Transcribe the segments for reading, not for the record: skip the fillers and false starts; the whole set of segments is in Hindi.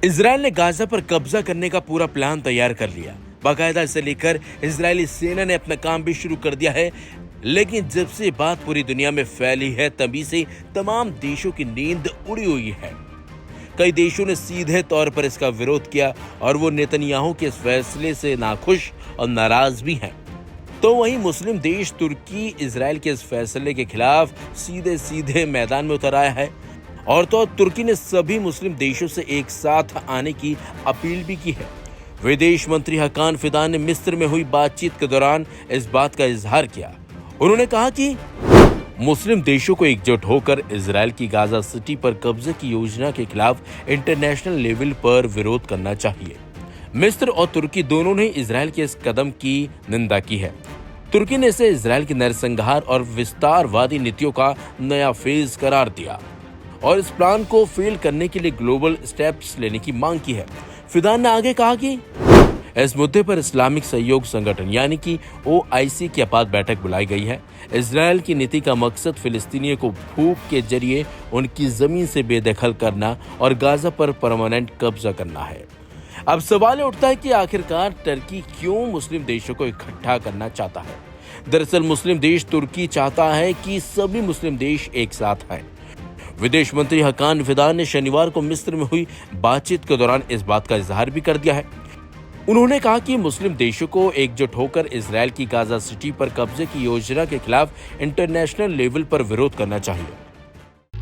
इजराइल ने गाजा पर कब्जा करने का पूरा प्लान तैयार कर लिया। बाकायदा इसे लेकर इजरायली सेना ने अपना काम भी शुरू कर दिया है। लेकिन जब से बात पूरी दुनिया में फैली है, तभी से तमाम देशों की नींद उड़ी हुई है। कई देशों ने सीधे तौर पर इसका विरोध किया और वो नेतन्याहू के इस फैसले से नाखुश और नाराज भी हैं। तो वहीं मुस्लिम देश तुर्की इजराइल के इस फैसले के खिलाफ सीधे सीधे मैदान में उतर आया है। और तो तुर्की ने सभी मुस्लिम देशों से एक साथ आने की अपील भी की है। विदेश मंत्री हकान फिदान ने मिस्र में हुई बातचीत के दौरान इस बात का इजहार किया। उन्होंने कहा कि मुस्लिम देशों को एकजुट होकर इजराइल की गाजा सिटी पर कब्जे की योजना के खिलाफ इंटरनेशनल लेवल पर विरोध करना चाहिए। मिस्र और तुर्की दोनों ने इजराइल के इस कदम की निंदा की है। तुर्की ने इसे इजराइल की नरसंहार और विस्तारवादी नीतियों का नया फेज करार दिया और इस प्लान को फेल करने के लिए ग्लोबल स्टेप्स लेने की मांग की है। फिदान ने आगे कहा कि इस मुद्दे पर इस्लामिक सहयोग संगठन यानी कि OIC की आपात बैठक बुलाई गई है। इजराइल की नीति का मकसद फिलिस्तीनियों को भूख के जरिए उनकी जमीन से बेदखल करना और गाजा पर परमानेंट कब्जा करना है। अब सवाल उठता है कि आखिरकार तुर्की क्यों मुस्लिम देशों को इकट्ठा करना चाहता है। दरअसल मुस्लिम देश तुर्की चाहता है कि सभी मुस्लिम देश एक साथ आए। विदेश मंत्री हकान फिदान ने शनिवार को मिस्र में हुई बातचीत के दौरान इस बात का इजहार भी कर दिया है। उन्होंने कहा कि मुस्लिम देशों को एकजुट होकर इजराइल की गाजा सिटी पर कब्जे की योजना के खिलाफ इंटरनेशनल लेवल पर विरोध करना चाहिए।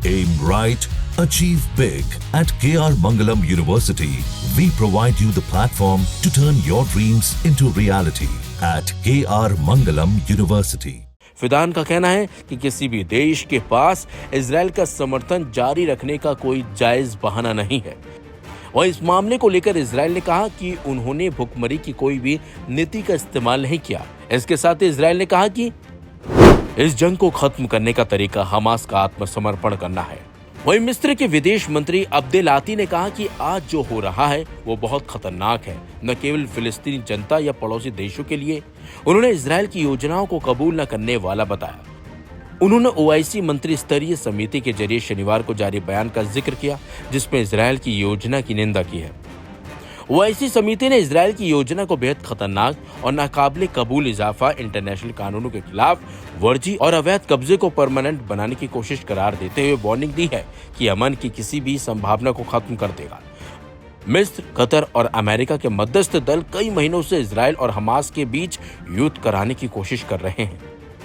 Aim right, achieve big. At KR Mangalam University, we provide you the platform to turn your dreams into reality. At KR Mangalam University. Fidan का कहना है कि किसी भी देश के पास इजराइल का समर्थन जारी रखने का कोई जायज बहाना नहीं है। और इस मामले को लेकर इजराइल ने कहा कि उन्होंने भुखमरी की कोई भी नीति का इस्तेमाल नहीं किया। इसके साथ ही इजराइल ने कहा कि इस जंग को खत्म करने का तरीका हमास का आत्मसमर्पण करना है। वहीं मिस्र के विदेश मंत्री अब्देलाती ने कहा कि आज जो हो रहा है वो बहुत खतरनाक है, न केवल फिलिस्तीनी जनता या पड़ोसी देशों के लिए। उन्होंने इजराइल की योजनाओं को कबूल न करने वाला बताया। उन्होंने OIC मंत्री स्तरीय समिति के जरिए शनिवार को जारी बयान का जिक्र किया, जिसमें इजराइल की योजना की निंदा की है। OIC समिति ने इजराइल की योजना को बेहद खतरनाक और नाकाबिले कबूल इजाफा, इंटरनेशनल कानूनों के खिलाफ वर्जी और अवैध कब्जे को परमानेंट बनाने की कोशिश करार देते हुए वार्निंग दी है कि अमन की किसी भी संभावना को खत्म कर देगा। मिस्र, कतर और अमेरिका के मध्यस्थ दल कई महीनों से इजराइल और हमास के बीच युद्ध कराने की कोशिश कर रहे हैं।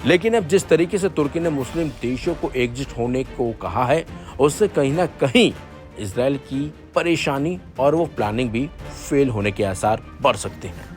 लेकिन अब जिस तरीके से तुर्की ने मुस्लिम देशों को एकजुट होने को कहा है, उससे कहीं ना कहीं इजराइल की परेशानी और वो प्लानिंग भी फेल होने के आसार बढ़ सकते हैं।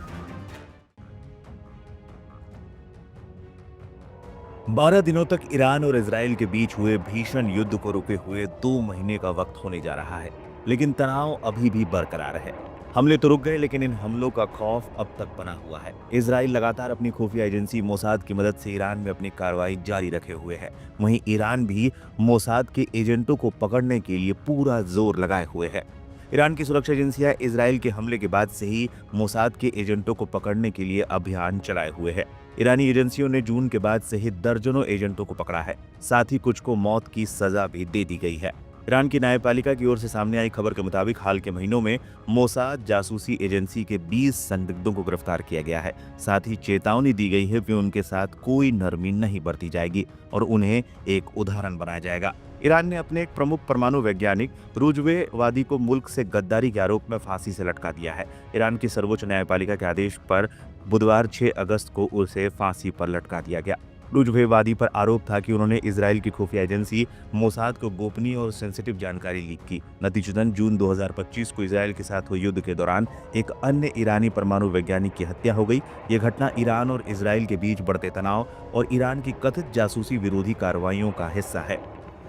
12 दिनों तक ईरान और इजराइल के बीच हुए भीषण युद्ध को रुके हुए 2 महीने का वक्त होने जा रहा है, लेकिन तनाव अभी भी बरकरार है। हमले तो रुक गए, लेकिन इन हमलों का खौफ अब तक बना हुआ है। इजराइल लगातार अपनी खुफिया एजेंसी मोसाद की मदद से ईरान में अपनी कार्रवाई जारी रखे हुए है। वहीं ईरान भी मोसाद के एजेंटों को पकड़ने के लिए पूरा जोर लगाए हुए है। ईरान की सुरक्षा एजेंसियां इजराइल के हमले के बाद से ही मोसाद के एजेंटों को पकड़ने के लिए अभियान चलाए हुए है। ईरानी एजेंसियों ने जून के बाद से ही दर्जनों एजेंटों को पकड़ा है, साथ ही कुछ को मौत की सजा भी दे दी गई है। ईरान की न्यायपालिका की ओर से सामने आई खबर के मुताबिक हाल के महीनों में मोसाद जासूसी एजेंसी के 20 संदिग्धों को गिरफ्तार किया गया है। साथ ही चेतावनी दी गई है कि उनके साथ कोई नरमी नहीं बरती जाएगी और उन्हें एक उदाहरण बनाया जाएगा। ईरान ने अपने एक प्रमुख परमाणु वैज्ञानिक रुजवे वादी को मुल्क से गद्दारी के आरोप में फांसी से लटका दिया है। ईरान की सर्वोच्च न्यायपालिका के आदेश पर बुधवार 6 अगस्त को उसे फांसी पर लटका दिया गया। रुजवेवादी पर आरोप था कि उन्होंने इजराइल की खुफिया एजेंसी मोसाद को गोपनीय और सेंसिटिव जानकारी लीक की। नतीजतन जून 2025 को इजराइल के साथ हुए युद्ध के दौरान एक अन्य ईरानी परमाणु वैज्ञानिक की हत्या हो गई। यह घटना ईरान और इजराइल के बीच बढ़ते तनाव और ईरान की कथित जासूसी विरोधी कार्रवाइयों का हिस्सा है।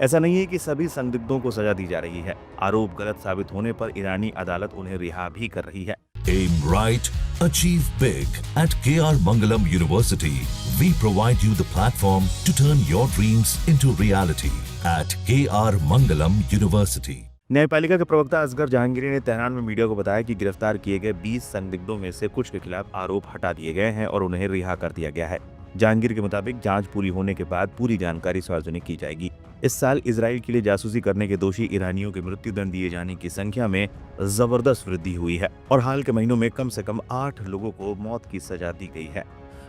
ऐसा नहीं है कि सभी संदिग्धों को सजा दी जा रही है। आरोप गलत साबित होने पर ईरानी अदालत उन्हें रिहा भी कर रही है। Aim right, achieve big. At KR Mangalam University, we provide you the platform to turn your dreams into reality. At KR Mangalam University. न्यायपालिका के प्रवक्ता असगर जहांगीरी ने तेहरान में मीडिया को बताया कि गिरफ्तार किए गए 20 संदिग्धों में से कुछ के खिलाफ आरोप हटा दिए गए हैं और उन्हें रिहा कर दिया गया है। जहांगीर के मुताबिक जांच पूरी होने के बाद पूरी जानकारी सार्वजनिक की जाएगी। इस साल इसराइल के लिए जासूसी करने के दोषी ईरानियों के मृत्युदंड दिए जाने की संख्या में जबरदस्त वृद्धि हुई है और हाल के महीनों में कम से कम 8 लोगों को मौत की सजा दी गई है।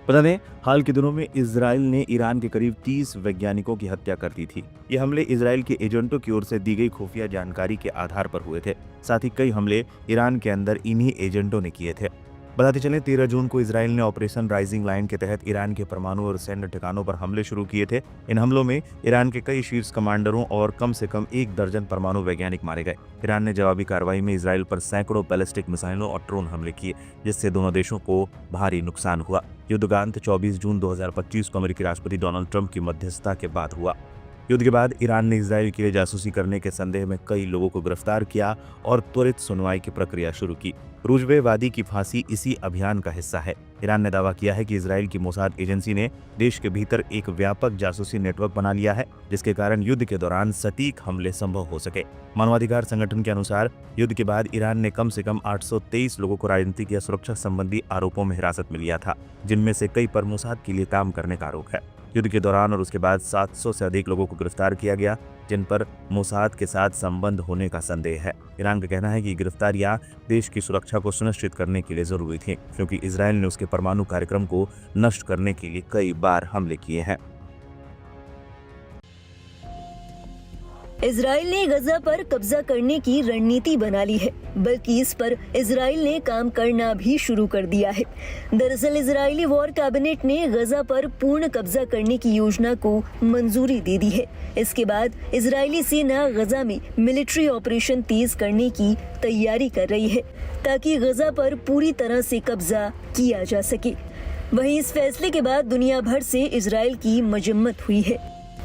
बता दें, हाल के दिनों में इसराइल ने ईरान के करीब 30 वैज्ञानिकों की हत्या कर दी थी। ये हमले इसराइल के एजेंटों की ओर से दी गई खुफिया जानकारी के आधार पर हुए थे। साथ ही कई हमले ईरान के अंदर इन्हीं एजेंटों ने किए थे। बताते चलें, 13 जून को इसराइल ने ऑपरेशन राइजिंग लाइन के तहत ईरान के परमाणु और सैन्य ठिकानों पर हमले शुरू किए थे। इन हमलों में ईरान के कई शीर्ष कमांडरों और कम से कम 1 दर्जन परमाणु वैज्ञानिक मारे गए। ईरान ने जवाबी कार्रवाई में इसराइल पर सैकड़ों बैलिस्टिक मिसाइलों और ड्रोन हमले किए, जिससे दोनों देशों को भारी नुकसान हुआ। युद्ध का अंत 24 जून 2025 को अमेरिकी राष्ट्रपति डोनाल्ड ट्रंप की मध्यस्थता के बाद हुआ। युद्ध के बाद ईरान ने इसराइल के लिए जासूसी करने के संदेह में कई लोगों को गिरफ्तार किया और त्वरित सुनवाई की प्रक्रिया शुरू की। रुजवेवादी की फांसी इसी अभियान का हिस्सा है। ईरान ने दावा किया है कि इसराइल की मोसाद एजेंसी ने देश के भीतर एक व्यापक जासूसी नेटवर्क बना लिया है, जिसके कारण युद्ध के दौरान सटीक हमले संभव हो सके। मानवाधिकार संगठन के अनुसार युद्ध के बाद ईरान ने कम से कम 823 लोगों को राजनीतिक या सुरक्षा संबंधी आरोपों में हिरासत में लिया था, जिनमें से कई पर मोसाद के लिए काम करने का आरोप है। युद्ध के दौरान और उसके बाद 700 से अधिक लोगों को गिरफ्तार किया गया, जिन पर मोसाद के साथ संबंध होने का संदेह है। ईरान का कहना है कि गिरफ्तारियां देश की सुरक्षा को सुनिश्चित करने के लिए जरूरी थी, क्योंकि इसराइल ने उसके परमाणु कार्यक्रम को नष्ट करने के लिए कई बार हमले किए हैं। इजराइल ने गजा पर कब्जा करने की रणनीति बना ली है, बल्कि इस पर इजराइल ने काम करना भी शुरू कर दिया है। दरअसल इजरायली वॉर कैबिनेट ने गजा पर पूर्ण कब्जा करने की योजना को मंजूरी दे दी है। इसके बाद इजरायली सेना गजा में मिलिट्री ऑपरेशन तेज करने की तैयारी कर रही है, ताकि गजा पर पूरी तरह से कब्जा किया जा सके। वहीं इस फैसले के बाद दुनिया भर से इजराइल की मजम्मत हुई है।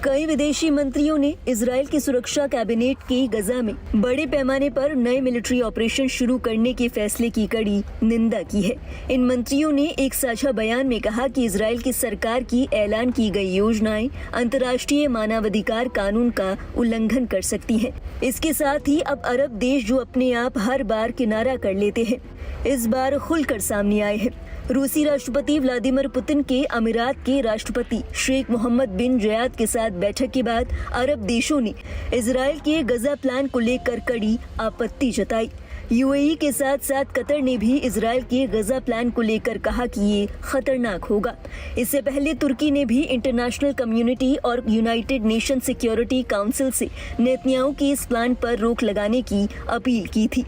कई विदेशी मंत्रियों ने इजराइल की सुरक्षा कैबिनेट की गजा में बड़े पैमाने पर नए मिलिट्री ऑपरेशन शुरू करने के फैसले की कड़ी निंदा की है। इन मंत्रियों ने एक साझा बयान में कहा कि इजराइल की सरकार की ऐलान की गई योजनाएं अंतर्राष्ट्रीय मानवाधिकार कानून का उल्लंघन कर सकती हैं। इसके साथ ही अब अरब देश जो अपने आप हर बार किनारा कर लेते हैं, इस बार खुलकर सामने आए हैं। रूसी राष्ट्रपति व्लादिमीर पुतिन के अमीरात के राष्ट्रपति शेख मोहम्मद बिन जयाद के साथ बैठक के बाद अरब देशों ने इजराइल के गजा प्लान को लेकर कड़ी आपत्ति जताई। यूएई के साथ साथ कतर ने भी इजराइल के गजा प्लान को लेकर कहा कि ये खतरनाक होगा। इससे पहले तुर्की ने भी इंटरनेशनल कम्युनिटी और यूनाइटेड नेशन सिक्योरिटी काउंसिल से नेतन्याहू के इस प्लान पर रोक लगाने की अपील की थी।